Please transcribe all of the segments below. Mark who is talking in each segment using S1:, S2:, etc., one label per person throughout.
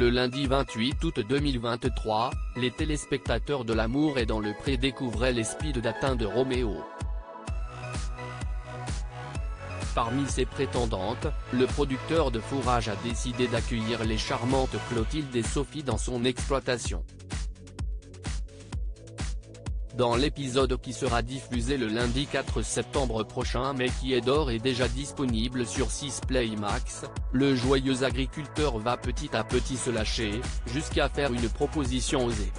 S1: Le lundi 28 août 2023, les téléspectateurs de L'amour est dans le pré découvraient les speed datings de Roméo. Parmi ses prétendantes, le producteur de Fourrage a décidé d'accueillir les charmantes Clotilde et Sophie dans son exploitation. Dans l'épisode qui sera diffusé le lundi 4 septembre prochain mais qui est d'ores et déjà disponible sur 6play Max, le joyeux agriculteur va petit à petit se lâcher, jusqu'à faire une proposition osée.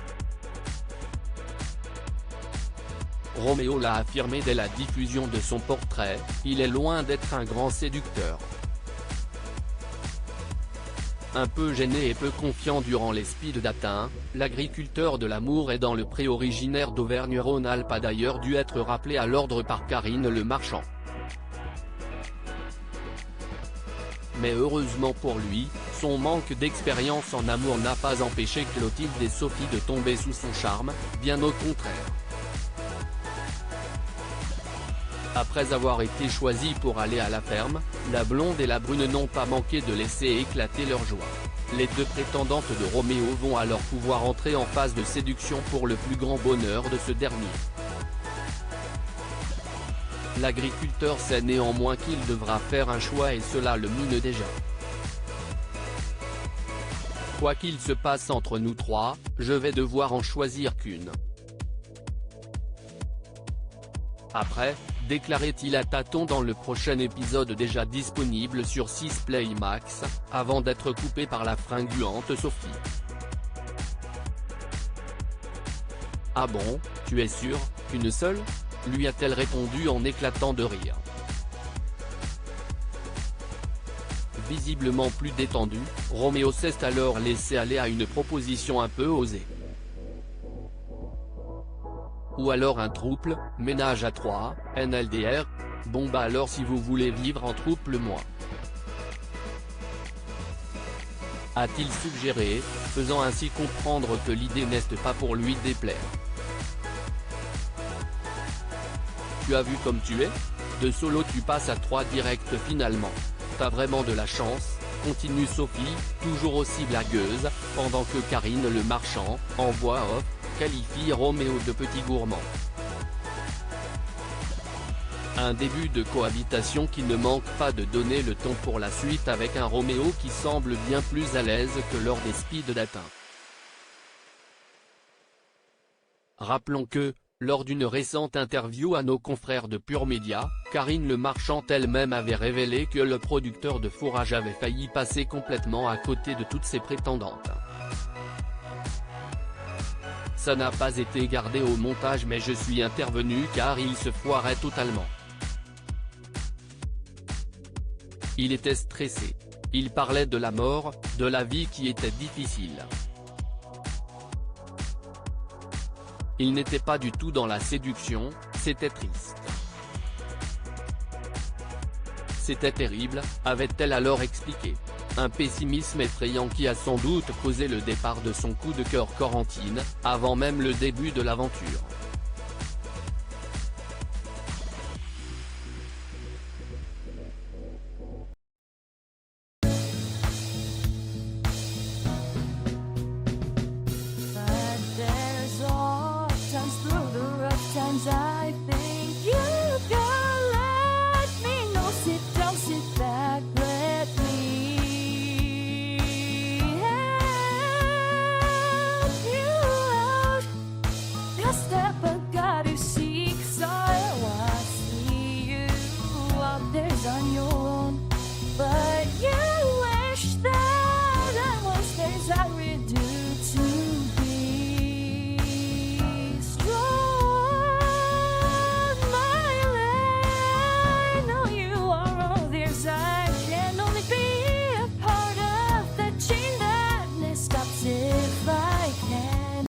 S1: Roméo l'a affirmé dès la diffusion de son portrait, il est loin d'être un grand séducteur. Un peu gêné et peu confiant durant les speed datings, l'agriculteur de L'amour est dans le pré originaire d'Auvergne-Rhône-Alpes a d'ailleurs dû être rappelé à l'ordre par Karine Le Marchand. Mais heureusement pour lui, son manque d'expérience en amour n'a pas empêché Clotilde et Sophie de tomber sous son charme, bien au contraire. Après avoir été choisies pour aller à la ferme, la blonde et la brune n'ont pas manqué de laisser éclater leur joie. Les deux prétendantes de Roméo vont alors pouvoir entrer en phase de séduction pour le plus grand bonheur de ce dernier. L'agriculteur sait néanmoins qu'il devra faire un choix et cela le mine déjà. Quoi qu'il se passe entre nous trois, je vais devoir en choisir qu'une. Après, déclarait-il à tâtons dans le prochain épisode déjà disponible sur 6play Max, avant d'être coupé par la fringante Sophie. Ah bon, tu es sûr, qu'une seule ? Lui a-t-elle répondu en éclatant de rire. Visiblement plus détendu, Roméo s'est alors laissé aller à une proposition un peu osée. Ou alors un trouble, ménage à 3, NLDR, bon bah alors si vous voulez vivre en trouble moi. A-t-il suggéré, faisant ainsi comprendre que l'idée n'est pas pour lui déplaire. Tu as vu comme tu es ? De solo tu passes à 3 direct finalement. T'as vraiment de la chance, continue Sophie, toujours aussi blagueuse, pendant que Karine Le Marchand, en voix off, qualifie Roméo de petit gourmand. Un début de cohabitation qui ne manque pas de donner le ton pour la suite avec un Roméo qui semble bien plus à l'aise que lors des speed datings. Rappelons que, lors d'une récente interview à nos confrères de Pure Média, Karine Le Marchand elle-même avait révélé que le producteur de Fourrage avait failli passer complètement à côté de toutes ses prétendantes. Ça n'a pas été gardé au montage mais je suis intervenu car il se foirait totalement. Il était stressé. Il parlait de la mort, de la vie qui était difficile. Il n'était pas du tout dans la séduction, c'était triste. C'était terrible, avait-elle alors expliqué. Un pessimisme effrayant qui a sans doute causé le départ de son coup de cœur Corentine, avant même le début de l'aventure.